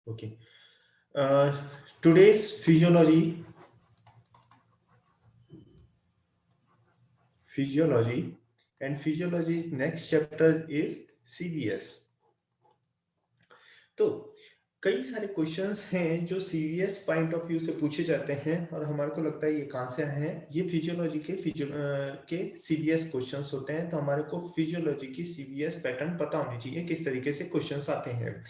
Okay. Today's physiology and physiology's next chapter is CVS. तो कई सारे क्वेश्चंस हैं जो सीरियस पॉइंट ऑफ व्यू से पूछे जाते हैं और हमारे को लगता है ये कहाँ से आए हैं। ये फिजियोलॉजी के सीवीएस क्वेश्चंस होते हैं। तो हमारे को फिजियोलॉजी की सीवीएस पैटर्न पता होनी चाहिए किस तरीके से क्वेश्चंस आते हैं।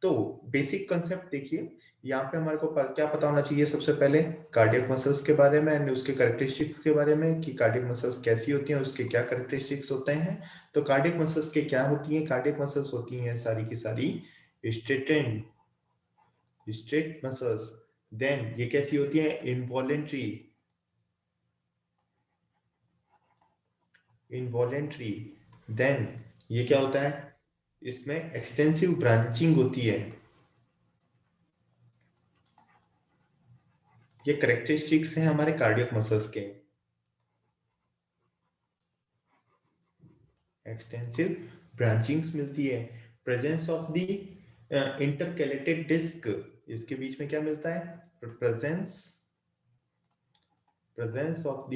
तो बेसिक कंसेप्ट देखिए, यहाँ पे हमारे को क्या पता होना चाहिए। सबसे पहले कार्डियक मसल्स के बारे में एंड उसके कैरेक्टरिस्टिक्स के बारे में कि कार्डियक मसल्स कैसी होती हैं, उसके क्या कैरेक्टरिस्टिक्स होते हैं। तो कार्डियक मसल्स के क्या होती हैं? कार्डियक मसल्स होती हैं सारी की सारी स्ट्रेट मसल्स। देन ये कैसी होती है? इनवॉलेंट्री। देन ये क्या होता है? इसमें एक्सटेंसिव ब्रांचिंग होती है। ये कैरेक्टरिस्टिक्स हैं हमारे कार्डियक मसल्स के। एक्सटेंसिव ब्रांचिंग्स मिलती है। Presence of the intercalated disc, इसके बीच में क्या मिलता है? Presence of the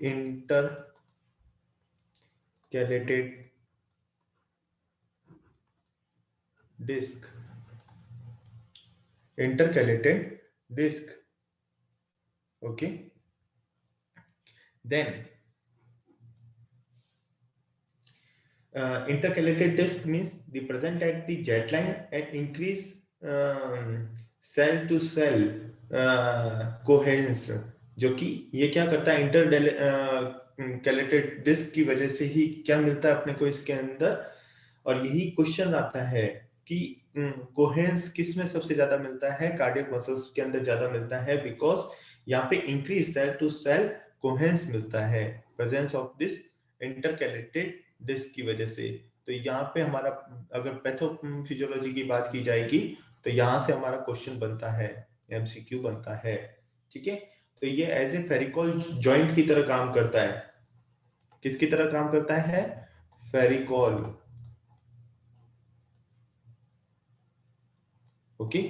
intercalated disc, okay. Then intercalated disc means the present at the jet line and increase cell to cell coherence, जो कि ये क्या करता है? इंटरकैलेटेड डिस्क की वजह से ही क्या मिलता है अपने को इसके अंदर। और यही क्वेश्चन आता है कि कोहेरेंस किस में सबसे ज्यादा मिलता है? कार्डियक मसल्स के अंदर ज्यादा मिलता है, बिकॉज यहाँ पे increase cell to cell coherence मिलता है presence of this intercalated disc की वजह से। तो यहाँ पे हमारा अगर पैथोफिजियोलॉजी की बात की जाएगी तो यहाँ से हमारा क्वेश्चन बनता है, एमसीक्यू बनता है। ठीक है, तो ये एज ए फेरिकॉल जॉइंट की तरह काम करता है। किसकी तरह काम करता है? फेरिकॉल। ओके,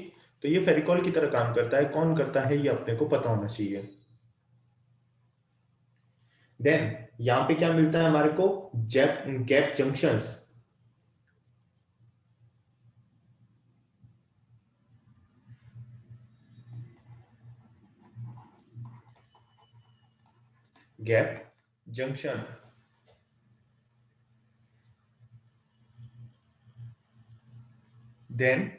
तो ये फेरिकॉल की तरह काम करता है। कौन करता है ये अपने को पता होना चाहिए। देन यहां पे क्या मिलता है हमारे को? Gap junctions. Gap junction. Then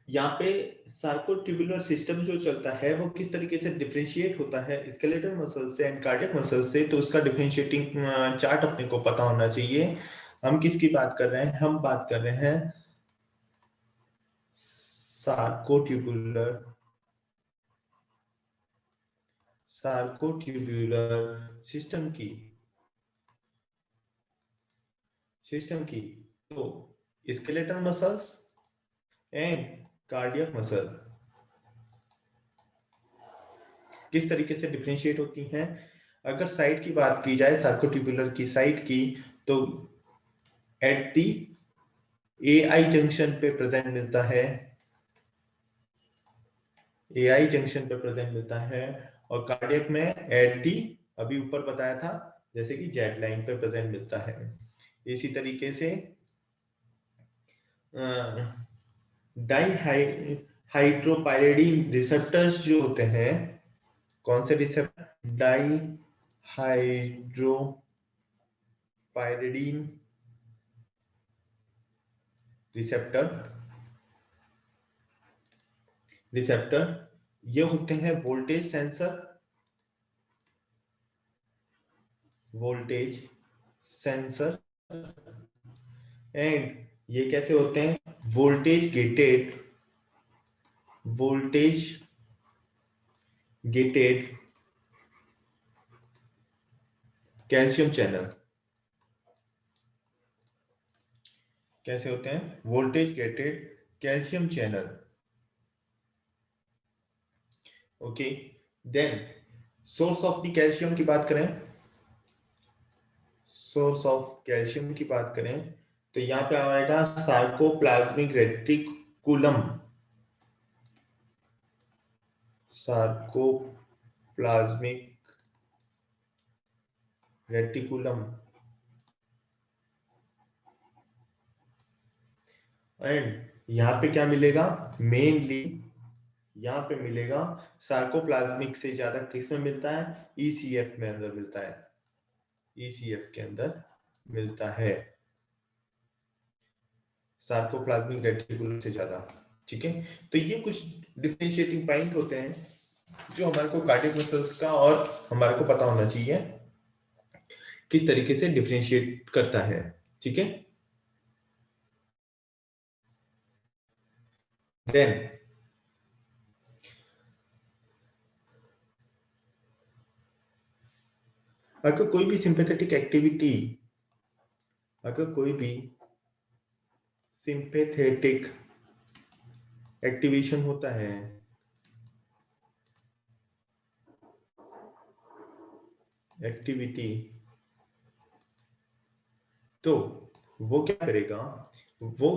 यहाँ पे सार्कोट्यूबुलर सिस्टम जो चलता है वो किस तरीके से डिफरेंशिएट होता है स्केलेटल मसल से एंड कार्डियक मसल से, तो उसका डिफरेंशिएटिंग चार्ट अपने को पता होना चाहिए। हम किसकी बात कर रहे हैं? हम बात कर रहे हैं सार्कोट्यूबुलर सिस्टम की। तो skeletal muscles and cardiac muscle किस तरीके से डिफरेंशिएट होती हैं? अगर साइट की बात की जाए, सार्कोट्यूबुलर की साइट की, तो एट दी एआई जंक्शन पे प्रेजेंट मिलता है। एआई जंक्शन पे प्रेजेंट मिलता है। और कार्डियक में एट दी, अभी ऊपर बताया था, जैसे कि जेट लाइन पे प्रेजेंट मिलता है। इसी तरीके से डाईहाइड्रोपायरिडीन रिसेप्टर्स जो होते हैं, कौन से रिसेप्टर? डाईहाइड्रोपायरिडीन रिसेप्टर ये होते हैं वोल्टेज सेंसर एंड ये कैसे होते हैं? Voltage gated calcium channel. कैसे होते हैं? Voltage gated calcium channel. Okay, then source of the calcium की बात करें, तो यहाँ पे आएगा sarcoplasmic reticulum, sarcoplasmic reticulum, and यहाँ पे क्या मिलेगा, मेनली यहाँ पे मिलेगा सार्कोप्लाज्मिक से ज्यादा किस में मिलता है, ईसीएफ में अंदर मिलता है, ईसीएफ के अंदर मिलता है सार्कोप्लाज्मिक रेटिकुलम से ज्यादा। ठीक है, तो ये कुछ डिफरेंशिएटिंग पॉइंट होते हैं जो हमारे को कार्डियक मसल्स का और हमारे को पता होना चाहिए किस तरीके से डिफरेंशिएट करता है। ठीक है, देन अगर कोई भी सिंपैथेटिक एक्टिविटी, अगर कोई भी सिंपैथेटिक एक्टिवेशन होता है, एक्टिविटी, तो वो क्या करेगा, वो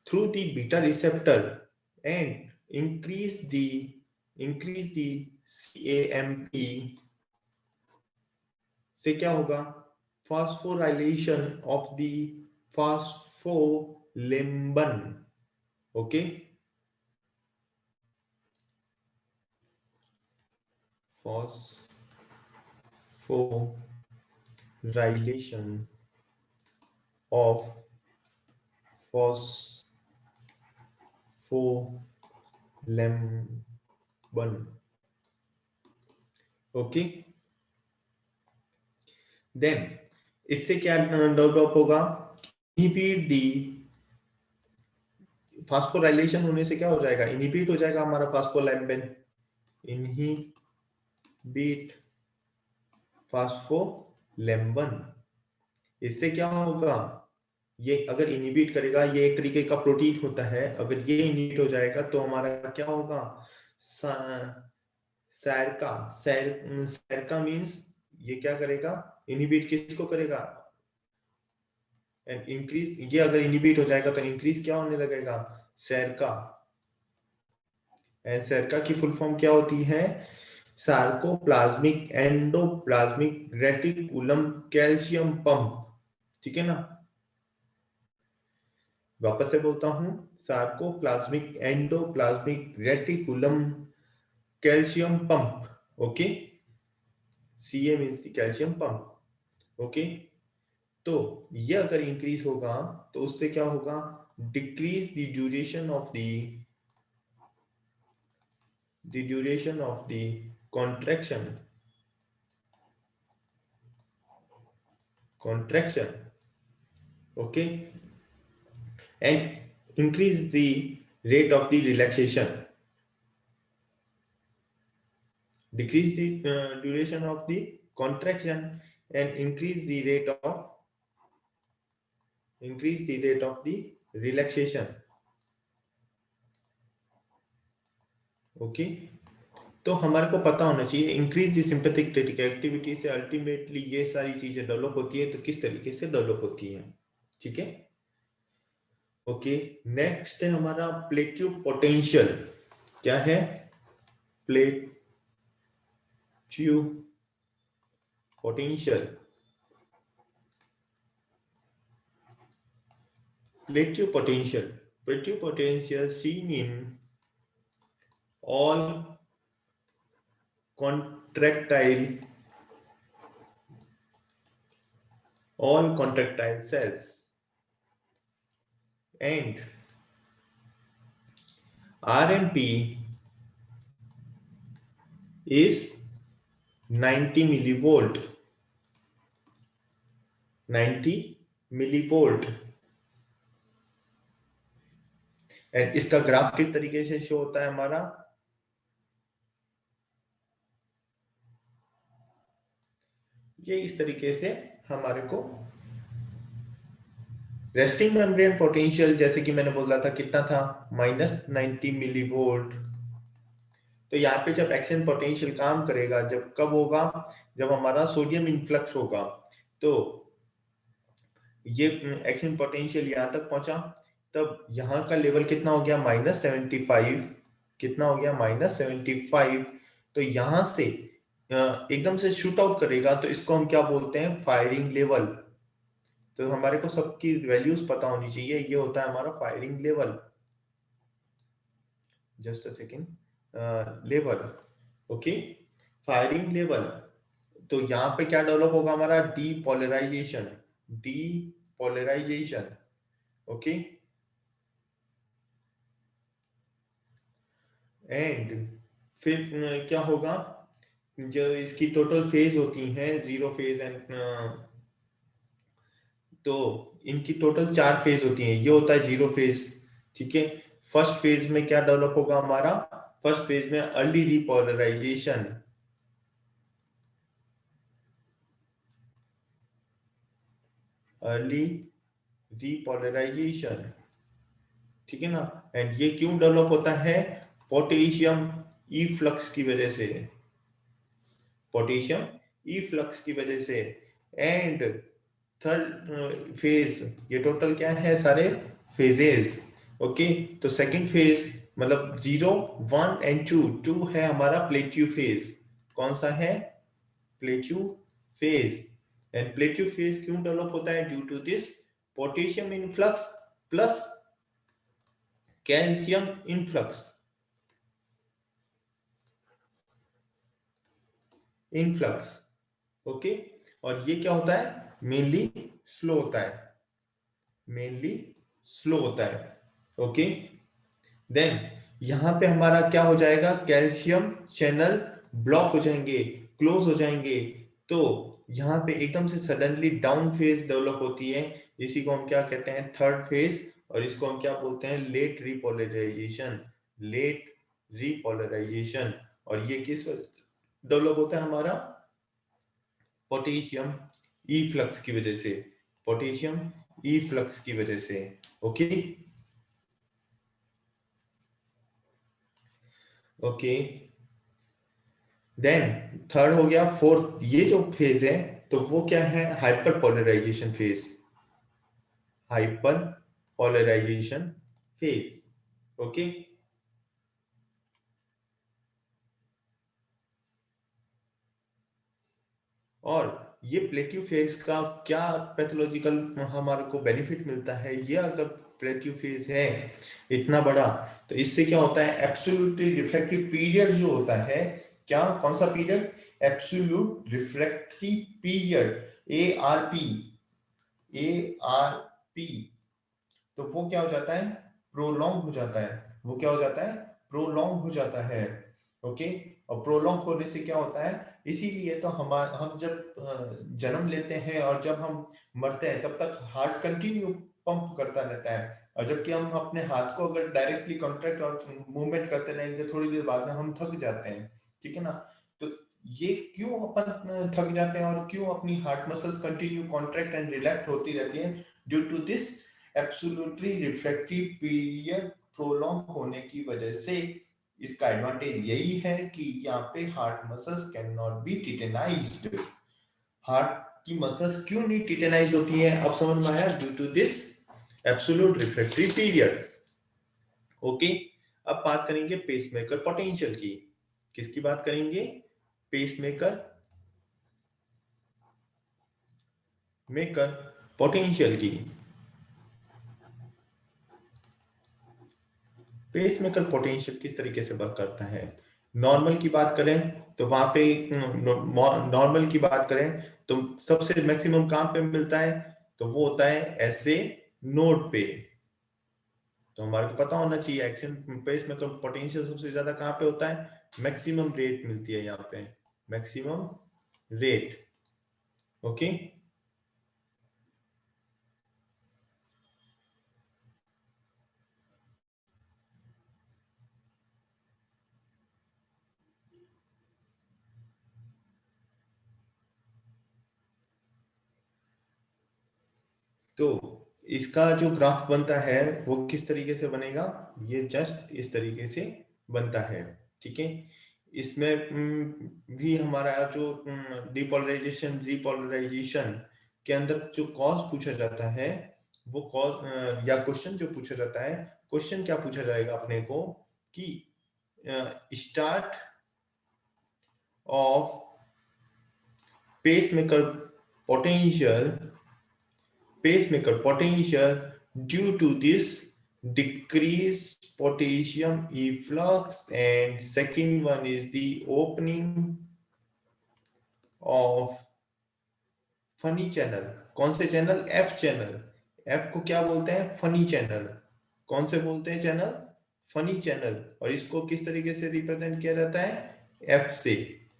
through the beta receptor and increase the CAMP से क्या होगा, phosphorylation of the phospholamban. Okay, phosphorylation of phospholamban. Okay, then इससे क्या डेवलप होगा, इनहिबिट दी, फास्फोराइलेशन होने से क्या हो जाएगा, इनहिबिट हो जाएगा हमारा फास्फोलिम्बन, इनहिबिट फास्फोलिम्बन। इससे क्या होगा, ये अगर इनहिबिट करेगा, ये एक तरीके का प्रोटीन होता है, अगर ये इनहिबिट हो जाएगा तो हमारा क्या होगा, सैरका, सैरका मींस ये क्या करेगा, इनहिबिट किसको करेगा, एंड इंक्रीज, ये अगर इनहिबिट हो जाएगा तो इंक्रीज क्या होने लगेगा, सैरका। एंड सैरका की फुल फॉर्म क्या होती है, sarcoplasmic endoplasmic reticulum calcium pump. ठीक है ना, वापस से बोलता हूं, sarcoplasmic endoplasmic reticulum calcium pump. Okay, CA means the calcium pump. Okay, तो ये अगर इंक्रीज होगा तो उससे क्या होगा, decrease the duration of the contraction, okay, and increase the rate of the relaxation, decrease the duration of the contraction, and increase the rate of the relaxation। Okay, तो हमारे को पता होना चाहिए इंक्रीज द सिंपैथेटिक एक्टिविटी से ultimately ये सारी चीजें डेवलप होती है, तो किस तरीके से डेवलप होती है। ठीक है, ओके, नेक्स्ट है हमारा प्लेट्यू पोटेंशियल। क्या है, plateau potential. Plateau potential seen in all contractile cells, and RMP is 90 millivolt, 90 millivolt, and इसका ग्राफ किस तरीके से शो होता है हमारा, ये इस तरीके से हमारे को रेस्टिंग मेम्ब्रेन पोटेंशियल, जैसे कि मैंने बोला था कितना था, -90 मिलीवोल्ट। तो यहाँ पे जब एक्शन पोटेंशियल काम करेगा, जब कब होगा, जब हमारा सोडियम इन्फ्लक्स होगा, तो ये एक्शन पोटेंशियल यहाँ तक पहुंचा, तब यहाँ का लेवल कितना हो गया -75, कितना हो गया -75। तो यहाँ से एकदम से शूट आउट करेगा, तो इसको हम क्या बोलते हैं, फायरिंग लेवल। तो हमारे को सबकी वैल्यूज पता होनी चाहिए, ये होता है हमारा firing level. Just a second, level, okay, firing level. तो यहाँ पे क्या डेवलप होगा हमारा, डीपोलराइजेशन, डीपोलराइजेशन, ओके। एंड फिर क्या होगा, जो इसकी टोटल फेज होती हैं, जीरो फेज एंड, तो इनकी टोटल 4 फेज होती हैं, ये होता है जीरो फेज, ठीक है। फर्स्ट फेज में क्या डेवलप होगा हमारा, फर्स्ट फेज में अर्ली रिपोलराइजेशन, अर्ली रिपोलराइजेशन, ठीक है ना। एंड ये क्यों डेवलप होता है, पोटेशियम इफ्लक्स की वजह से, पोटेशियम इफ्लक्स की वजह से। एंड थर्ड फेज, ये टोटल क्या है, सारे फेजेस, ओके। तो सेकंड फेज मतलब 0, 1 एंड 2, 2 है हमारा प्लेट्यू फेज। कौन सा है, plateau phase. And plateau phase क्यों डेवलप होता है, due to this potassium influx plus calcium influx, influx, okay. और ये क्या होता है, मेनली स्लो होता है, मेनली स्लो होता है, ओके। देन यहां पे हमारा क्या हो जाएगा, कैल्शियम चैनल ब्लॉक हो जाएंगे, क्लोज हो जाएंगे। तो यहाँ पे एकदम से सडनली डाउन फेज डेवलप होती है, इसी को हम क्या कहते हैं, थर्ड फेज। और इसको हम क्या बोलते हैं, लेट रिपोलराइजेशन, लेट रिपोलराइजेशन। और ये किस डेवलप होता है हमारा, पोटेशियम ई फ्लक्स की वजह से, पोटेशियम ई फ्लक्स की वजह से, ओके, ओके। देन थर्ड हो गया, फोर्थ ये जो फेज है, तो वो क्या है, hyperpolarization phase, hyperpolarization phase, okay. और ये प्लेट्यू फेज का क्या पैथोलॉजिकल हमारे को बेनिफिट मिलता है, ये अगर प्लेट्यू फेज है इतना बड़ा, तो इससे क्या होता है, एब्सोल्युटली रिफ्रैक्टिव पीरियड जो होता है, क्या, कौन सा period, absolute refractory period, ARP, ARP, तो वो क्या हो जाता है, प्रोलॉन्ग हो जाता है, वो क्या हो जाता है, प्रोलॉन्ग हो जाता है, ओके। और प्रोलॉन्ग होने से क्या होता है, इसीलिए तो हम जब जन्म लेते हैं और जब हम मरते हैं, तब तक हार्ट कंटिन्यू पंप करता रहता है। और जबकि हम अपने हाथ को अगर डायरेक्टली कॉन्ट्रैक्ट और मूवमेंट करते रहेंगे, थोड़ी देर बाद में हम थक जाते हैं, ठीक है ना। तो ये क्यों अपन थक जाते हैं और क्यों अपनी heart muscles continue contract and relax होती रहती है, due to this absolutely refractive period prolong होने की वजह से। इसका एडवांटेज यही है कि यहाँ पे heart muscles can not be tetanized. Heart की मसल्स क्यों नहीं टिटेनाइज्ड होती हैं, अब समझ में आया, due to this absolute refractory period, okay. अब बात करेंगे पेसमेकर पोटेंशियल की, किसकी बात करेंगे, पेसमेकर मेकर पोटेंशियल की। पेसमेकर पोटेंशियल किस तरीके से वर्क करता है, नॉर्मल की बात करें तो वहां पे, नॉर्मल की बात करें तो सबसे मैक्सिमम कहां पे मिलता है, तो वो होता है ऐसे नोड पे। तो हमारे को पता होना चाहिए एक्शन पेसमेकर पोटेंशियल सबसे ज्यादा कहां पे होता है, मैक्सिमम रेट मिलती है यहाँ पे, मैक्सिमम रेट, ओके। तो इसका जो ग्राफ बनता है वो किस तरीके से बनेगा, ये जस्ट इस तरीके से बनता है, ठीक है। इसमें भी हमारा जो डिपोलराइजेशन रिपोलराइजेशन के अंदर जो कॉज पूछा जाता है, वो कॉज या क्वेश्चन जो पूछा जाता है, क्वेश्चन क्या पूछा जाएगा अपने को कि start of pacemaker potential due to this decreased potassium efflux, and second one is the opening of funny channel. कौन से चैनल? F channel. एफ को क्या बोलते हैं? Funny channel. कौन से बोलते हैं चैनल? Funny channel. और इसको किस तरीके से रिप्रेजेंट किया जाता है? एफ से।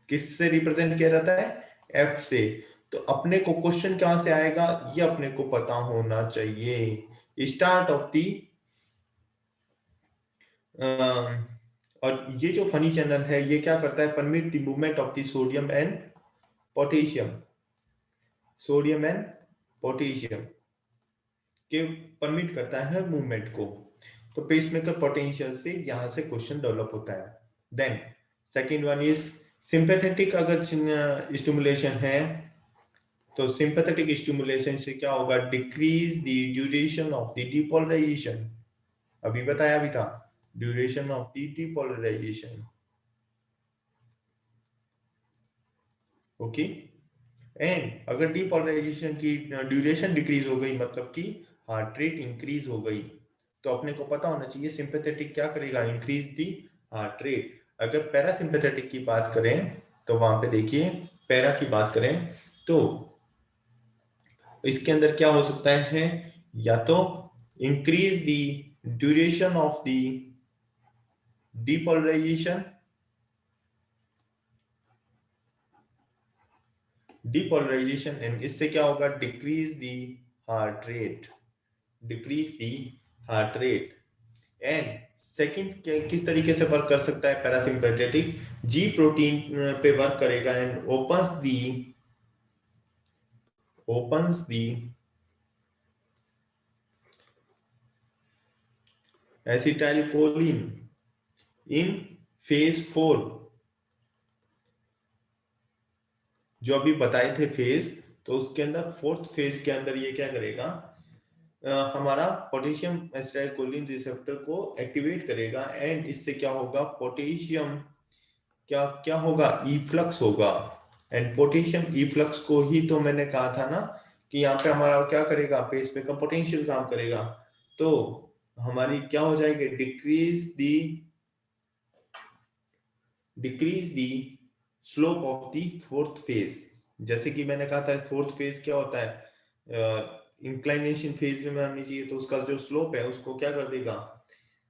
किससे रिप्रेजेंट किया जाता है? एफ से। तो अपने को क्वेश्चन कहां से आएगा, ये अपने को पता होना चाहिए। स्टार्ट ऑफ दी और ये जो फनी चैनल है, ये क्या करता है? Permit the movement of the sodium and potassium. Sodium and potassium के परमिट करता है मूवमेंट को। तो पेसमेकर पोटेंशियल से यहां से क्वेश्चन डेवलप होता है। Then second one is sympathetic. अगर स्टिमुलेशन है तो सिंपैथेटिक स्टिमुलेशन से क्या होगा? Decrease the duration of the depolarization. अभी बताया भी था, duration of the depolarization. Okay. And अगर डिपोलराइजेशन की ड्यूरेशन डिक्रीज हो गई, मतलब कि हार्ट रेट इंक्रीज हो गई, तो अपने को पता होना चाहिए सिंपैथेटिक क्या करेगा? Increase the heart rate. अगर पैरासिम्पैथेटिक की बात करें तो वहां पे देखिए, पैरा की बात करें तो इसके अंदर क्या हो सकता है? या तो increase the duration of the depolarization, and इससे क्या होगा? Decrease the heart rate, decrease the heart rate. And second किस तरीके से वर्क कर सकता है पैरासिम्पैथेटिक? जी प्रोटीन पे वर्क करेगा and opens the acetylcholine in phase 4। जो अभी बताए थे फेज, तो उसके अंदर फोर्थ फेज के अंदर ये क्या करेगा? हमारा पोटेशियम एसिटाइलकोलिन रिसेप्टर को एक्टिवेट करेगा, एंड इससे क्या होगा? पोटेशियम क्या क्या होगा? इफ्लक्स होगा। एंड पोटेशियम इफ्लक्स को ही तो मैंने कहा था ना कि यहाँ पे हमारा क्या करेगा? पेसमेकर पोटेंशियल काम करेगा। तो हमारी क्या हो जाएगी? Decrease the slope of the fourth phase. जैसे कि मैंने कहा था फोर्थ फेज क्या होता है? इंक्लाइनेशन फेज में आनी चाहिए, तो उसका जो स्लोप है उसको क्या कर देगा?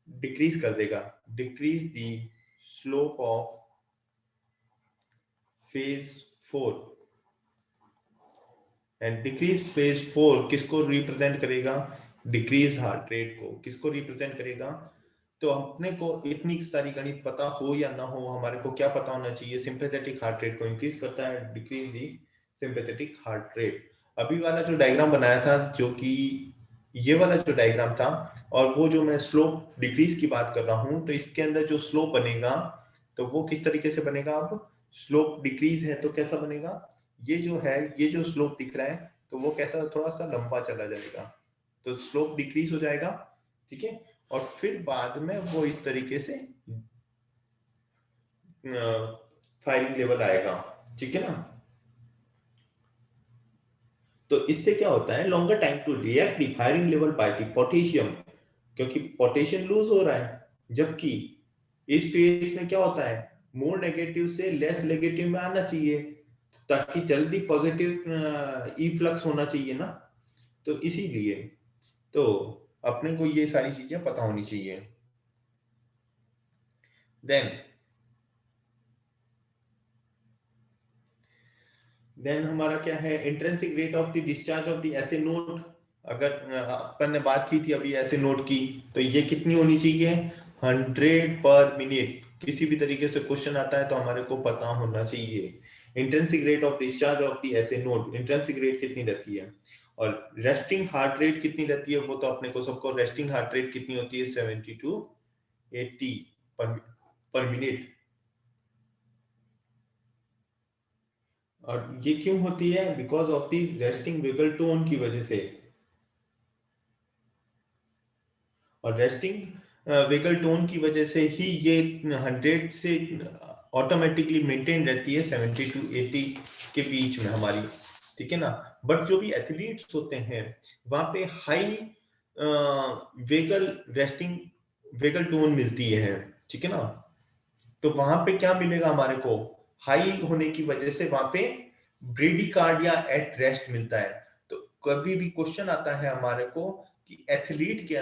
डिक्रीज कर देगा। Decrease the slope of phase 4। And decrease phase 4 किसको रिप्रेजेंट करेगा? डिक्रीज हार्ट रेट को। किसको रिप्रेजेंट करेगा? तो अपने को इतनी सारी गणित पता हो या ना हो, हमारे को क्या पता होना चाहिए? सिंपैथेटिक हार्ट रेट को इंक्रीज करता है, डिक्रीज दी सिंपैथेटिक हार्ट रेट। अभी वाला जो डायग्राम बनाया था, जो कि ये वाला जो डायग्राम था, और वो जो मैं स्लोप डिक्रीज की बात कर रहा हूं, तो इसके अंदर जो स्लोप बनेगा तो वो किस तरीके से बनेगा? अब स्लोप डिक्रीज है तो कैसा बनेगा? ये जो है, ये जो स्लोप दिख रहा है, तो वो कैसा? थोड़ा सा लंबा चला जाएगा, तो स्लोप डिक्रीज हो जाएगा। ठीक है। और फिर बाद में वो इस तरीके से फायरिंग लेवल आएगा। ठीक है ना? तो इससे क्या होता है? Longer time to react the firing level by the potassium, क्योंकि पोटेशियम लूज हो रहा है। जबकि इस फेज में क्या होता है? मोर नेगेटिव से लेस नेगेटिव में आना चाहिए, ताकि जल्दी पॉजिटिव इफ्लक्स होना चाहिए ना। तो इसीलिए तो अपने को ये सारी चीजें पता होनी चाहिए। देन हमारा क्या है? Intrinsic rate of the discharge of the acid node. अगर अपन ने बात की थी अभी एसिड नोड की, तो ये कितनी होनी चाहिए? 100 पर मिनट। किसी भी तरीके से क्वेश्चन आता है तो हमारे को पता होना चाहिए intrinsic rate of discharge of the acid node. Intrinsic rate कितनी रहती है, और रेस्टिंग हार्ट रेट कितनी रहती है? वो तो अपने को सबको, रेस्टिंग हार्ट रेट कितनी होती है? 70 to 80 पर मिनट। और ये क्यों होती है? Because of the resting vagal tone की वजह से। और रेस्टिंग वेगल टोन की वजह से ही ये 100 से ऑटोमेटिकली मेंटेन रहती है 70 to 80 के बीच में हमारी, ठीक है ना। बट जो भी एथलीट्स होते हैं वहां पे high vagal resting vagal tone मिलती है, ठीक है ना। तो वहां पे क्या मिलेगा हमारे को? हाई होने की वजह से वहां पे ब्रेडिकार्डिया एट रेस्ट मिलता है। तो कभी भी क्वेश्चन आता है हमारे को कि एथलीट के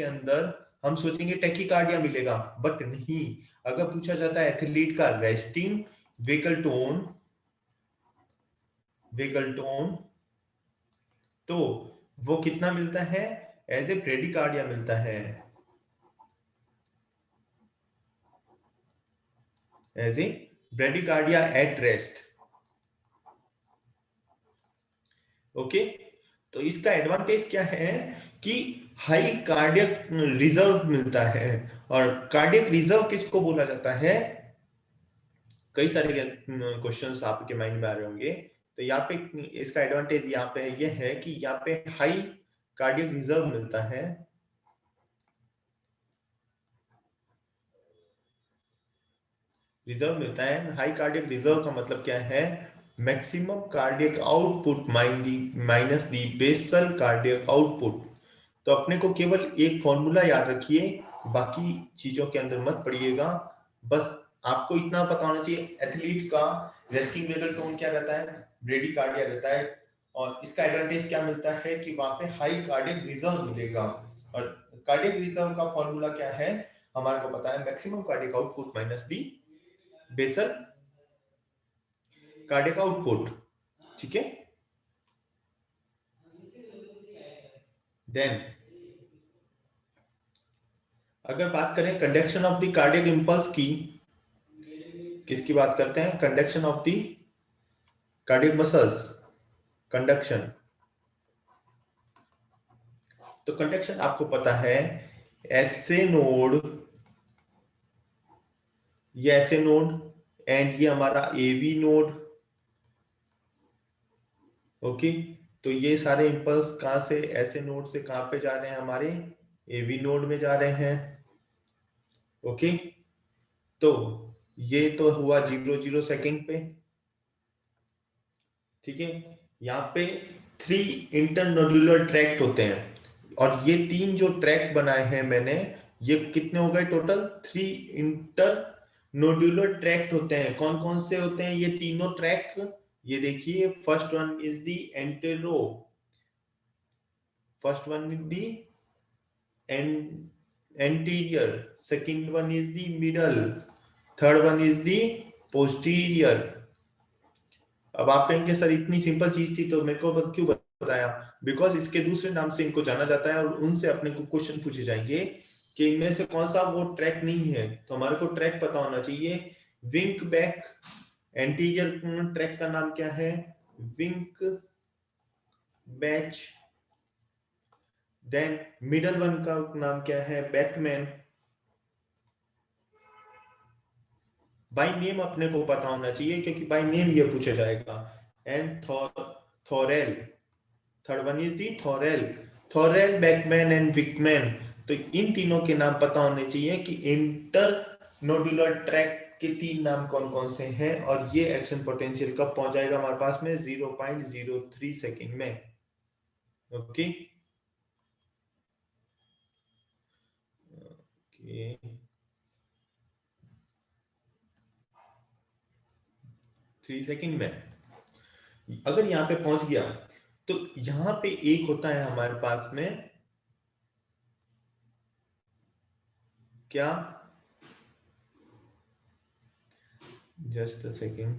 अंदर हम सोचेंगे टैकीकार्डिया मिलेगा, बट नहीं। अगर पूछा जाता है एथलीट का रेस्टिंग वेगल टोन तो वो कितना मिलता है? एज ए ब्रेडिकार्डिया मिलता है, as a bradycardia at rest. Okay, तो इसका एडवांटेज क्या है कि हाई कार्डियक रिजर्व मिलता है। और कार्डियक रिजर्व किसको बोला जाता है? कई सारे क्वेश्चंस आपके माइंड में आ रहे होंगे। तो यहाँ पे इसका एडवांटेज यहाँ पे ये है कि यहाँ पे हाई कार्डियक रिजर्व मिलता है। हाई कार्डियक रिजर्व का मतलब क्या है? मैक्सिमम कार्डियक आउटपुट माइनस दी बेसल कार्डियक आउटपुट। तो अपने को केवल एक फॉर्मूला याद रखिए, बाकी चीजों के अंदर मत पड़िएगा। बस आपको इतना पता होना चाहिए एथलीट का रेस्टिंग वेगल टोन क्या रहता है? ब्रेडिकार्डिया रहता है। और इसका एडवांटेज क्या मिलता है कि वहां पे हाई कार्डियक रिजर्व मिलेगा। और कार्डियक रिजर्व का फॉर्मूला क्या है हमारे को पता है? मैक्सिमम कार्डियक आउटपुट माइनस दी बेसल कार्डियक आउटपुट, ठीक है। देन अगर बात करें conduction of the cardiac impulse की, किसकी बात करते हैं? Conduction of the cardiac muscles, conduction. तो कंडक्शन आपको पता है ऐसे नोड, ये ऐसे नोड एंड ये हमारा एवी नोड। ओके, तो ये सारे इंपल्स कहां से, ऐसे नोड से कहां पे जा रहे हैं? हमारे एवी नोड में जा रहे हैं। ओके, तो ये तो हुआ 0 0 सेकंड पे, ठीक है। यहाँ पे 3 इंटरनोड्यूलर ट्रैक्ट होते हैं। और ये 3 जो ट्रैक बनाए हैं मैंने, ये कितने हो गए टोटल? 3 इंटर नोड्यूलर ट्रैक्ट होते हैं। कौन कौन से होते हैं ये तीनों ट्रैक? ये देखिए, first one is the anterior, second one is the middle, third one is the posterior। अब आप कहेंगे सर इतनी सिंपल चीज थी तो मेरे को क्यों बताया? बिकॉज इसके दूसरे नाम से इनको जाना जाता है और उनसे अपने को क्वेश्चन पूछे जाएंगे कि इनमें से कौन सा वो ट्रैक नहीं है। तो हमारे को ट्रैक पता होना चाहिए। विंक बैक एंटीरियर ट्रैक का नाम क्या है? विंक बैच। देन मिडल वन का नाम क्या है? बैकमैन। बाय नेम अपने को पता होना चाहिए क्योंकि बाय नेम ये पूछा जाएगा। And Thorel, third one is the Thorel, Bachmann and विकमैन। तो इन तीनों के नाम पता होने चाहिए कि इंटर नोडुलर ट्रैक के 3 नाम कौन कौन से हैं। और ये एक्शन पोटेंशियल कब पहुंच जाएगा हमारे पास में? 0.03 सेकेंड में। ओके, ओके, 3 सेकेंड में अगर यहाँ पे पहुंच गया तो यहाँ पे एक होता है हमारे पास में क्या? Just a second.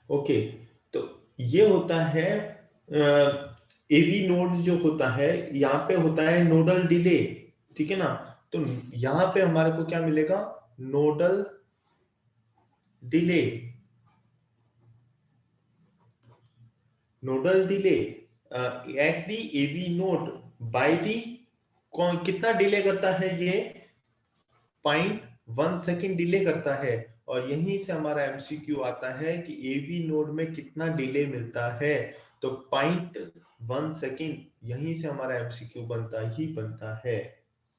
ओके, तो ये होता है एवी नोड जो होता है, यहाँ पे होता है नोडल डिले, ठीक है ना। तो यहाँ पे हमारे को क्या मिलेगा? Nodal delay. Nodal delay at the AV node by the, कितना डिले करता है ये, 0.1 सेकेंड डिले करता है। और यहीं से हमारा एमसीक्यू आता है कि एवी नोड में कितना डिले मिलता है, तो 0.1 सेकेंड, यहीं से हमारा एमसीक्यू बनता ही बनता है।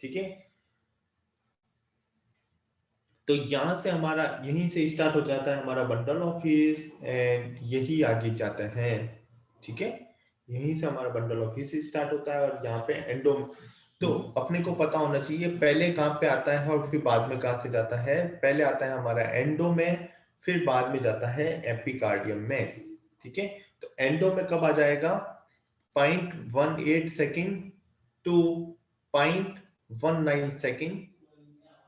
ठीक है, तो यहां से हमारा, यहीं से स्टार्ट हो जाता है हमारा बंडल ऑफिस एंड यही आगे जाता है। ठीक है, यहीं से हमारा बंडल ऑफिस स्टार्ट होता है और यहाँ पे एंडो, तो अपने को पता होना चाहिए पहले कहाँ पे आता है और फिर बाद में कहाँ से जाता है। पहले आता है हमारा एंडो में, फिर बाद में जाता है एपिकार्डियम में। ठीक है, तो एंडो में कब आ जाएगा, 0.18 second to 0.19 second,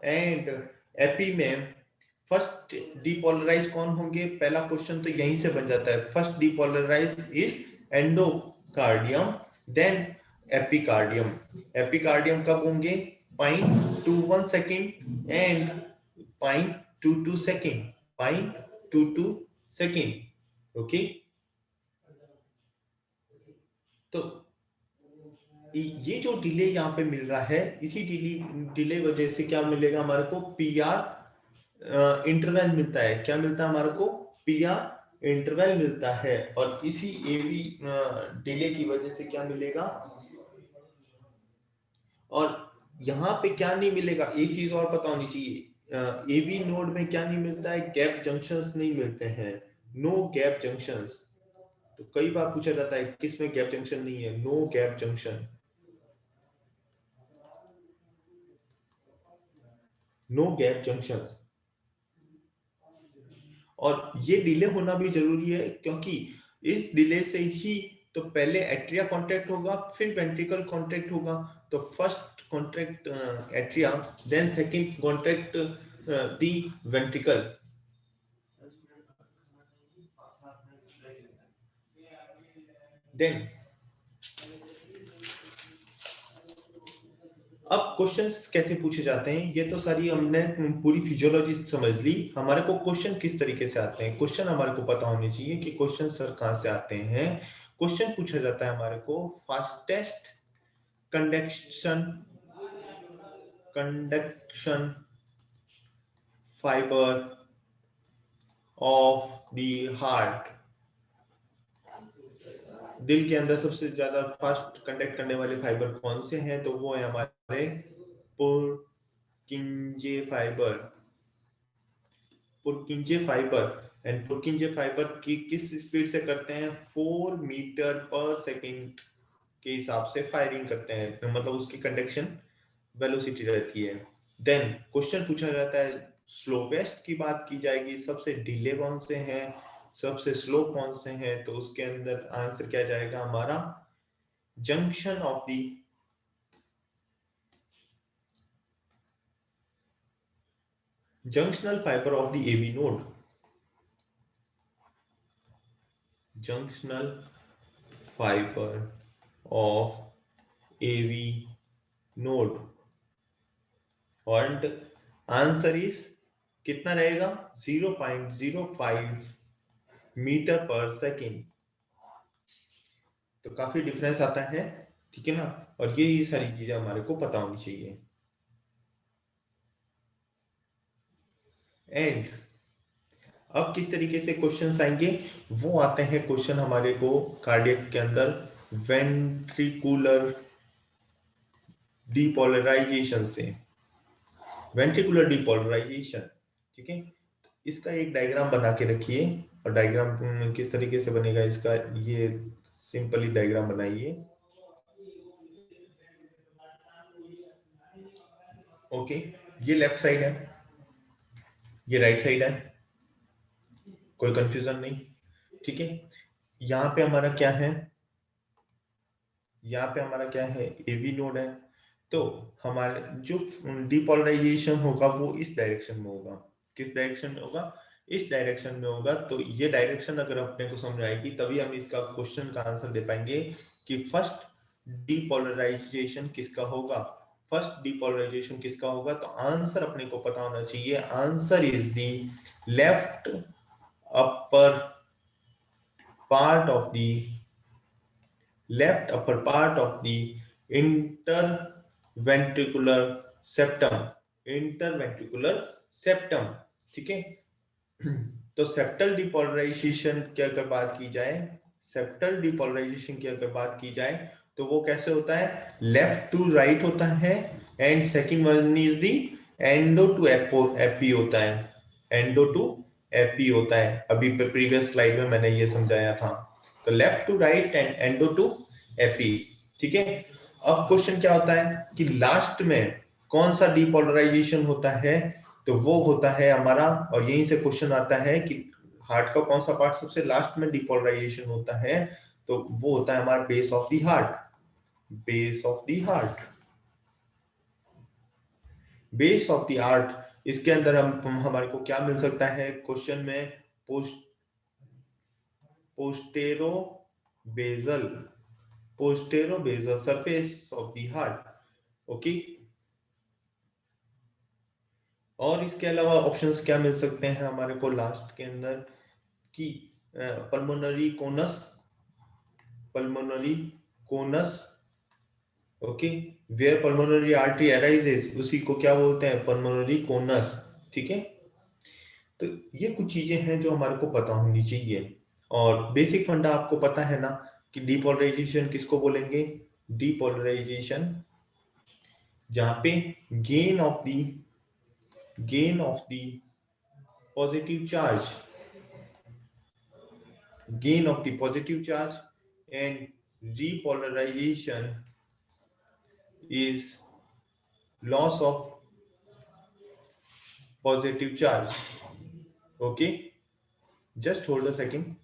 and epi में फर्स्ट डीपोलराइज कौन होंगे, पहला क्वेश्चन तो यहीं से बन जाता है, first depolarize is endocardium, then epicardium. Epicardium कब होंगे, 0.21 second and 0.22 second, 0.22 second. Okay, तो ये जो डिले यहाँ पे मिल रहा है, इसी डिले वजह से क्या मिलेगा हमारे को, पीआर इंटरवल मिलता है। क्या मिलता है हमारे को, पीआर इंटरवल मिलता है। और इसी एवी डिले की वजह से क्या मिलेगा, और यहाँ पे क्या नहीं मिलेगा, एक चीज और पता होनी चाहिए, एवी नोड में क्या नहीं मिलता है, गैप जंक्शंस नहीं मिलते हैं, नो गैप जंक्शंस। तो कई बार पूछा जाता है किसमें गैप जंक्शन नहीं है, no gap junction, no gap junctions. और ये डिले होना भी जरूरी है क्योंकि इस डिले से ही तो पहले एट्रिया कॉन्ट्रैक्ट होगा, फिर वेंट्रिकल कॉन्ट्रैक्ट होगा। तो first contract atria, then second contract the ventricle. Then अब क्वेश्चंस कैसे पूछे जाते हैं, ये तो सारी हमने पूरी फिजियोलॉजी समझ ली। हमारे को क्वेश्चन किस तरीके से आते हैं, क्वेश्चन हमारे को पता होनी चाहिए कि क्वेश्चन सर कहां से आते हैं। क्वेश्चन पूछा जाता है हमारे को, fastest conduction conduction fibre of the heart, दिल के अंदर सबसे ज्यादा फास्ट कंडक्ट करने वाले फाइबर कौन से हैं, तो वो है हमारे पुरकिंजे फाइबर। पुरकिंजे फाइबर, एंड पुरकिंजे फाइबर की किस स्पीड से करते हैं, 4 मीटर पर सेकेंड के हिसाब से फायरिंग करते हैं, मतलब उसकी कंडक्शन वेलोसिटी रहती है। देन क्वेश्चन पूछा जाता है, स्लोवेस्ट की बात की जाएगी, सबसे डिले कौन से हैं, सबसे स्लो कौन से हैं, तो उसके अंदर आंसर क्या जाएगा हमारा, junction of the junctional fiber of the AV node, junctional fiber of AV node, and answer is कितना रहेगा, 0.05 मीटर पर सेकेंड। तो काफी डिफरेंस आता है, ठीक है ना। और ये सारी चीजें हमारे को पता होनी चाहिए। एंड अब किस तरीके से क्वेश्चंस आएंगे, वो आते हैं क्वेश्चन हमारे को कार्डियक के अंदर वेंट्रिकुलर डीपोलराइजेशन से, वेंट्रिकुलर डीपोलराइजेशन। ठीक है, इसका एक डायग्राम बना के रखिए, और डायग्राम किस तरीके से बनेगा इसका, ये सिंपली डायग्राम बनाइए। ओके, ये लेफ्ट साइड है, ये राइट साइड है, कोई कंफ्यूजन नहीं। ठीक है, यहाँ पे हमारा क्या है, यहाँ पे हमारा क्या है, एवी नोड है। तो हमारे जो डीपोलराइजेशन होगा वो इस डायरेक्शन में होगा। किस डायरेक्शन में होगा, इस डायरेक्शन में होगा। तो ये डायरेक्शन अगर अपने को समझ आएगी तभी हम इसका क्वेश्चन का आंसर दे पाएंगे कि फर्स्ट डीपोलराइजेशन किसका होगा, फर्स्ट डीपोलराइजेशन किसका होगा। तो आंसर अपने को पता होना चाहिए, answer is the left upper part of the left upper part of the interventricular septum, interventricular septum, ठीक है। तो सेप्टल डिपोलराइजेशन की अगर बात की जाए, सेप्टल डिपोलराइजेशन की अगर बात की जाए तो वो कैसे होता है, लेफ्ट टू राइट होता है, and second one is the endo to epi होता है, एंडो टू एपी होता है। अभी प्रीवियस स्लाइड में मैंने ये समझाया था। तो left to right and endo to epi, ठीक है। अब क्वेश्चन क्या होता है कि लास्ट में कौन सा डिपोलराइजेशन होता है, तो वो होता है हमारा, और यहीं से क्वेश्चन आता है कि हार्ट का कौन सा पार्ट सबसे लास्ट में डिपोलराइजेशन होता है, तो वो होता है हमारा base of the heart, base of the heart, base of the heart. इसके अंदर हम हमारे को क्या मिल सकता है क्वेश्चन में, posterobasal, posterobasal surface of the heart, okay. और इसके अलावा ऑप्शंस क्या मिल सकते हैं हमारे को लास्ट के अंदर कि pulmonary conus, pulmonary conus, okay, where pulmonary artery arises उसी को क्या बोलते हैं, पल्मोनरी कोनस, ठीक है। तो ये कुछ चीजें हैं जो हमारे को पता होनी चाहिए। और बेसिक फंडा आपको पता है ना कि डीपोलराइजेशन किसको बोलेंगे, डीपोलराइजेशन जहां पे gain of the positive charge, gain of the positive charge, and repolarization is loss of positive charge, okay, just hold a second।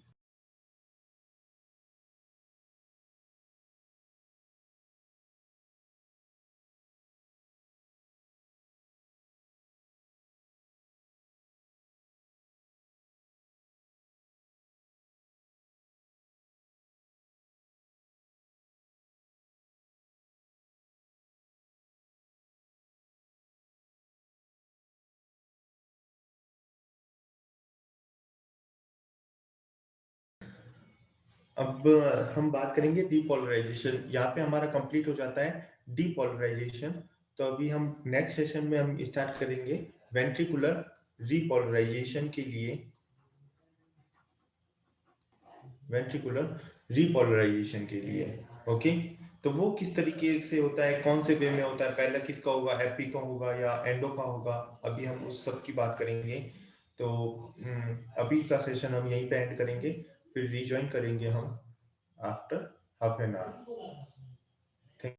अब हम बात करेंगे डीपोलराइजेशन, यहाँ पे हमारा कंप्लीट हो जाता है डीपोलराइजेशन। तो अभी हम नेक्स्ट सेशन में हम स्टार्ट करेंगे वेंट्रिकुलर रीपोलराइजेशन के लिए, वेंट्रिकुलर रीपोलराइजेशन के लिए, ओके। तो वो किस तरीके से होता है, कौन से वे में होता है, पहला किसका होगा, एपी का होगा या एंडो का होगा, अभी हम उस सब की बात करेंगे। तो अभी का सेशन हम यहीं पे एंड करेंगे, फिर रिज्वाइन करेंगे हम आफ्टर हाफ एन आवर।